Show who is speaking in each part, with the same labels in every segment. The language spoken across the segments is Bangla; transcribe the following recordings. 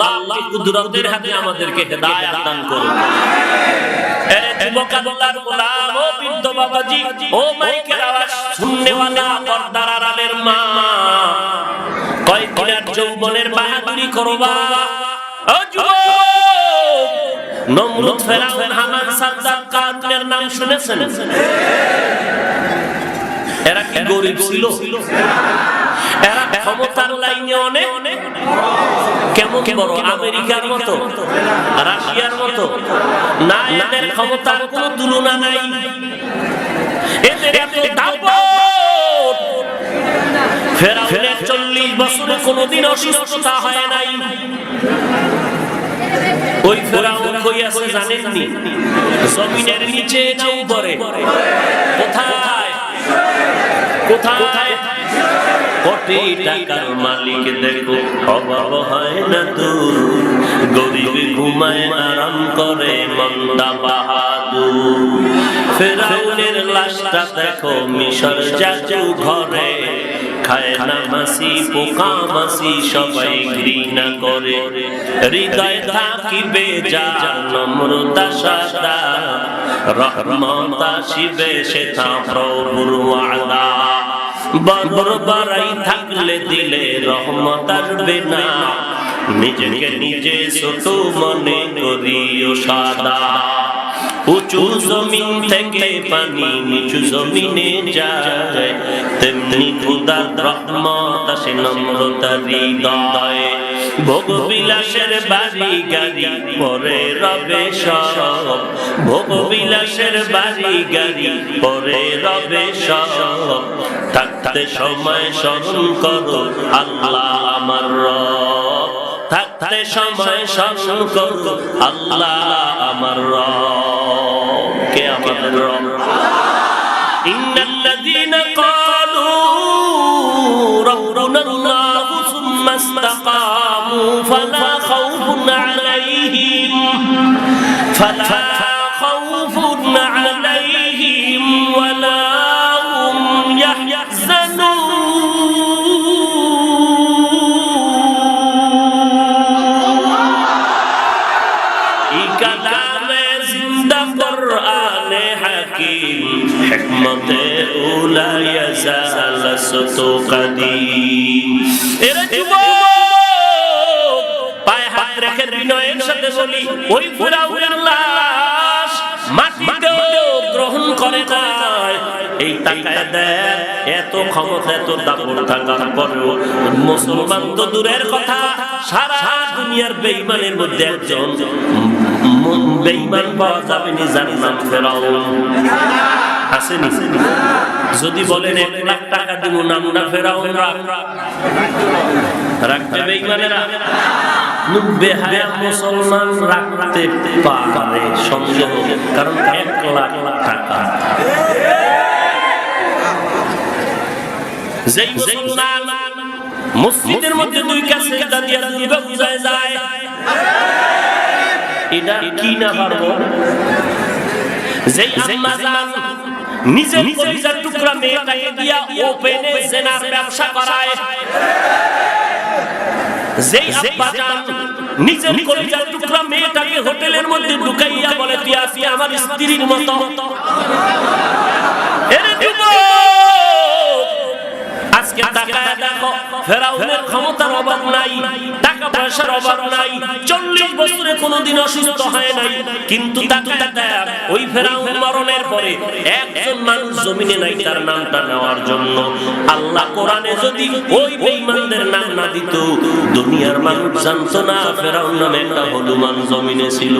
Speaker 1: আল্লাহ আপনি কুদরতের হাতে আমাদেরকে হেদায়েত দান করুন। আরে যুবক আল্লাহর গোলাম, ও বৃদ্ধ বাবাজি, ও মাইকের আওয়াজ শুননেওয়ালা, পর্দার আড়ালের মা, কয়দিনের যৌবনের বাহাদুরি করবা। ও যুবক, নমরুদ, ফেরাউন, হামান, সাদ্দাত, কারুনের নাম শুনেছেন? এরা কি গরিব ছিল? এরা ক্ষমতার লাইনে অনেক কেমন বড়, আমেরিকার মতো, রাশিয়ার মতো না। এদের ক্ষমতার কোনো তুলনা নাই। এদের এত দাপট। ফেরাউনের 40 বছরে কোনোদিন অসুস্থতা হয় নাই। ওই ফেরাউন কই আছে জানেননি? জমিনের নিচে না উপরে? কোথায় কোথায়? কোটি টাকার মালিক দেখো অভাব হয় না দূর, গরিব ঘুমায় আরাম করে মন্দা বাহাদুর। ফেরাউনের লাশটা দেখো মিশর জাদু ঘরে, খায় না মাছি পোকা মাছি সবাই ঘৃণা করে। হৃদয় থাকিবে যার নম্রতা সাদা, রহমত আসিবে সেথা প্রভুর ওয়াদা। বদর বাড়াই থাকলে দিলে রহমত আসবে না, নিজেকে নিজে ছোট মনে করিও সাদা। উঁচু জমিন থেকে পানি নিচু জমিনে যায়, তেমনি খোদার রহমত আসে নম্রতার হৃদয়ে। ভোগ বিলাসের বাড়ি গাড়ি পরে রবে সব, ভোগ বিলাসের বাড়ি গাড়ি পরে রবে সব। থাকতে সময় স্মরণ করো আল্লাহ আমার রব, থাকতে সময় স্মরণ করো আল্লাহ আমার রব। কে আমাদের রব? ইন্নাল্লাযীনা ক্বালু রাব্বুনাল্লাহু সুম্মা ইসতাকামু ফালা খাউফুন আলাইহিম ওয়ালা হুম ইয়াহজানুন। এই কালামে জিন্দা কুরআনে হাকীম, হিকমতে উলা ইয়াজাল সতো কাদিম। এরে যুবক, পায়ে হাত রেখে বিনয়ের সাথে বলি, ওই ফেরাউনের লাশ মাটিতেও গ্রহণ করে নাই। এই তাকায় দেখ, এত ক্ষমতা এত দাপট থাকার পরেও মুসলমান তো দূরের কথা, সারা দুনিয়ার বেঈমানের মধ্যে একজন বেঈমান পাওয়া যাবে না যার নাম ফেরাউন। আসেনি? যদি বলেন 1 লাখ টাকা দিব নামটা ফেরাউন রাখতে বেঈমানেরা 90,000 মুসলমান রাখতে পারে সংযোগ, কারণ 1 লাখ টাকা। যেই মুসলমান মসজিদের মধ্যে 2 কাজ সেজদা দিয়ে দিবে বুঝায় যায়, এটা কি না পারবো? যেই আম্মা জান নিজের কলিজার টুকরা মেয়েটাকে দিয়া ওপেনে জিনার ব্যবসা করায়, যেই আব্বা জান নিজের কলিজার টুকরা মেয়েটাকে হোটেলের মধ্যে ঢুকাইয়া বলে তুই আসি আমার স্ত্রীর মতো। এরে যুবক, আজকে তাকায় দেখো, ফেরাউনের ক্ষমতার অভাব নাই, টাকা পয়সার অভাব নাই, 40 বছরে কোনোদিন অসুস্থ হয় নাই। কিন্তু তাকায় দেখ, ওই ফেরাউন মরণের পরে একজন মানুষ জমিনে নাই তার নামটা নেওয়ার জন্য। আল্লাহ কোরআনে যদি ওই বেঈমানদের নাম না দিত, দুনিয়ার মানুষ জানতো না ফেরাউন নামে একটা হনুমান জমিনে ছিল।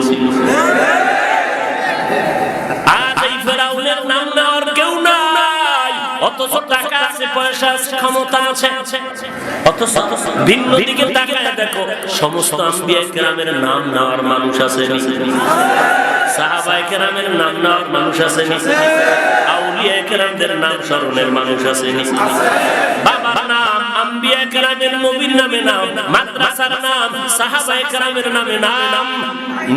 Speaker 1: আজ এই ফেরাউনের নাম নেওয়ার কেউ নাই, অথচ টাকা আছে, পয়সা আছে, ক্ষমতা আছে। অথচ ভিন্ন দিকে তাকায় দেখো, সমস্ত আম্বিয়া কেরামের নাম নেওয়ার মানুষ আছে, সাহাবায়ে কেরামের নাম নেওয়ার মানুষ আছে, আউলিয়া কেরামদের নাম স্মরণের মানুষ আছে। বাবার নাম আম্বিয়া কেরামের নবীর নামে নাম, মাদ্রাসার নাম, সাহাবায়ে কেরামের নামে নাম,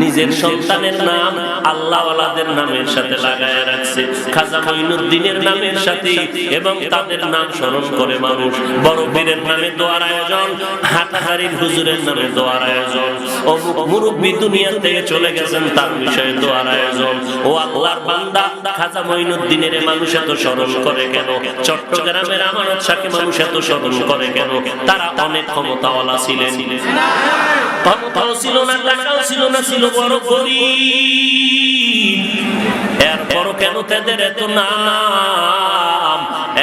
Speaker 1: নিজের সন্তানের নাম আল্লাহ ওয়ালাদের নামের সাথে লাগায় রাখছে, খাজা মঈনুদ্দিনের নামের সাথে, এবং তাদের নাম স্মরণ করে মানুষ বড় পীরের নামে দোয়ার আয়োজন, হাটহাজারীর হুজুরের নামে দোয়ার আয়োজন, ও মুরব্বি দুনিয়া থেকে চলে গেছেন তার বিষয়ে দোয়ার আয়োজন। ও আল্লাহর বান্দা, খাজা মঈনুদ্দিনের মানুষ এত স্মরণ করে কেন? চট্টগ্রামের আমানত শাহকে মানুষ এত স্মরণ করে কেন? তারা অনেক ক্ষমতাওয়ালা ছিলেন, ক্ষমতাও ছিল না, টাকাও ছিল না, ছিল বড় গরীব। এরপরও কেন তাদের এত নাম?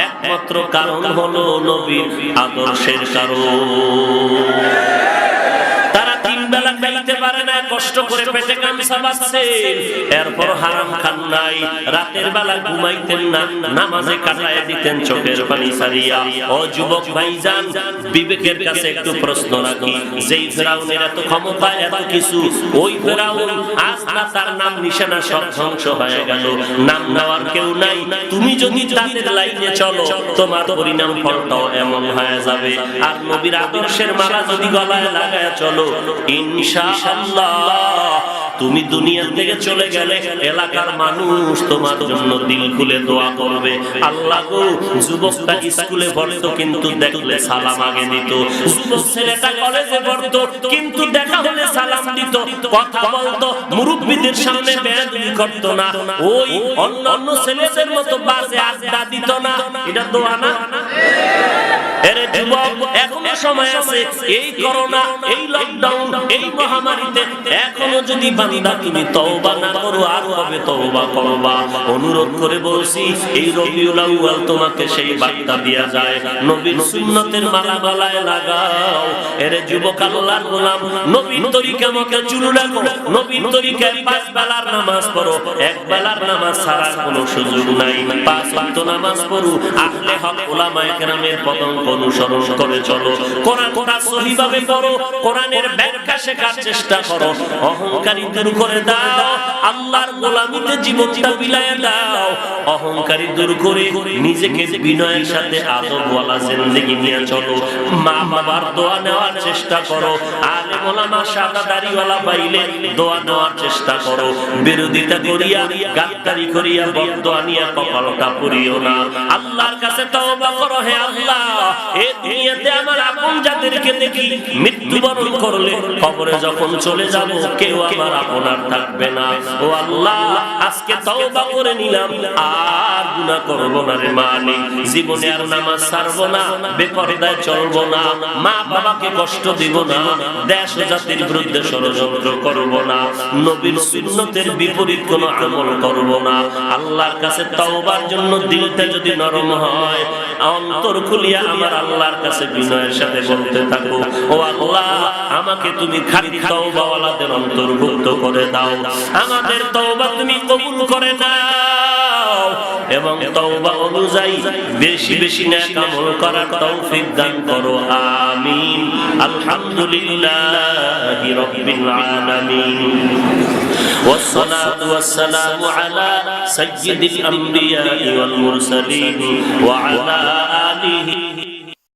Speaker 1: একমাত্র কারণ হলো নবীর আদর্শের কারণ। তারা তিন বেলা খাইতে পারে না, কষ্ট করে পেটে গামছা বাঁধছেন, এরপর হারাম খান নাই, রাতের বেলা ঘুমাইতেন না, নামাজে কাটায় দিতেন চোখের পানি ছাড়িয়া। ও যুবক ভাইজান, বিবেকের কাছে একটু প্রশ্ন রাখি, যেই ফেরাউনের এত ক্ষমতা, এত কিছু, ওই ফেরাউন আজ না তার নাম নিশানা সব ধ্বংস হয়ে গেল, নাম নেওয়ার কেউ নাই। তুমি যদি তাদের লাইনে চলো, তোমার পরিণাম ফলটাও এমন হয়ে যাবে। আর নবীর আদর্শের মালা যদি গলায় লাগায় চলো, ইনশাআল্লাহ তুমি দুনিয়া থেকে চলে গেলে এলাকার মানুষ তোমার জন্য দিল খুলে দোয়া করবে। আল্লাহ গো, যুবকটা স্কুলে পড়তো কিন্তু দেখলে সালাম আগে দিত, যুবক ছেলেটা কলেজে পড়তো কিন্তু দেখা হলে সালাম দিত, কথা বলতো, মুরব্বিদের সামনে বেয়াদবি করতো না, ওই অন্যান্য ছেলেদের মতো বাজে আড্ডা দিত না। এটা দোয়া না? এরে যুবক, এখনো সময় আছে। এই করোনা, এই লকডাউন, এই মহামারীতে এখনো যদি বান্দা তুমি তওবা না করো, আর কবে তওবা করবা? অনুরোধ করে বলছি, এই রবিউল আউয়াল তোমাকে সেই বার্তা দেয়া যায়, নবীর সুন্নতের মালা গলায় লাগাও। এরে যুবক, আল্লাহর গোলাম, নবীর তরিকা মতে চুল রাখো, নবীর তরিকায় পাঁচ বেলার নামাজ পড়ো, এক বেলার নামাজ ছাড়ার কোনো সুযোগ নাই, পাঁচ ওয়াক্ত নামাজ পড়ো, আহলে হক উলামায়ে কেরামের পদঙ্ক অনুসরণ করে চলো, কোরআনটা সহিভাবে পড়ো, কোরআনের ব্যাখ্যা শেখার চেষ্টা করো, অহংকারী দূর করে দাও, আল্লাহর গোলামিতে জীবনটা বিলায় দাও, অহংকারী দূর করে নিজেকে বিনয়ের সাথে আদবওয়ালা জিন্দেগি নিয়ে চলো, মা বাবার দোয়া নেওয়ার চেষ্টা করো, আলেম ওলামা সাদা দাড়িওয়ালা পাইলে দোয়া নেওয়ার চেষ্টা করো, বিরোধিতা করিয়া গাদ্দারি করিয়া বদদোয়া নিয়ে কপালটা পুরিও না, আল্লাহর কাছে তওবা করো। হে আল্লাহ, এই দুনিয়াতে আমার আপন যাদেরকে দেখি মৃত্যুবরণ করলে কবরে যখন চলে যাব কেউ আমার আপন আর থাকবে না। ও আল্লাহ, আজকে তওবা করে নিলাম, আর গুনাহ করব না রে মালিক, জীবনে আর নামাজ ছাড়বো না, বেপরদায় চলবো না, মা বাবাকে কষ্ট দিব না, দেশ ও জাতির বিরুদ্ধে ষড়যন্ত্র করব না, নবীর সুন্নতের বিপরীত কোনো আমল করব না। আল্লাহর কাছে তওবার জন্য দিলটা যদি নরম হয়, অন্তর খুলিয়া আমার আল্লাহর কাছে বিনয়ের সাথে বলতে থাকো, ও আল্লাহ, আমাকে তুমি খাঁটি তওবাওয়ালাদের অন্তর্ভুক্ত করে দাও, আমাদের তওবা তুমি কবুল করে নাও, এবং তওবা অনুযায়ী বেশি বেশি নেক আমল করার তৌফিক দান করো। আমিন। আলহামদুলিল্লাহি রাব্বিল আলামিন। والصلاة والسلام على سيد الأنبياء والمرسلين وعلى آله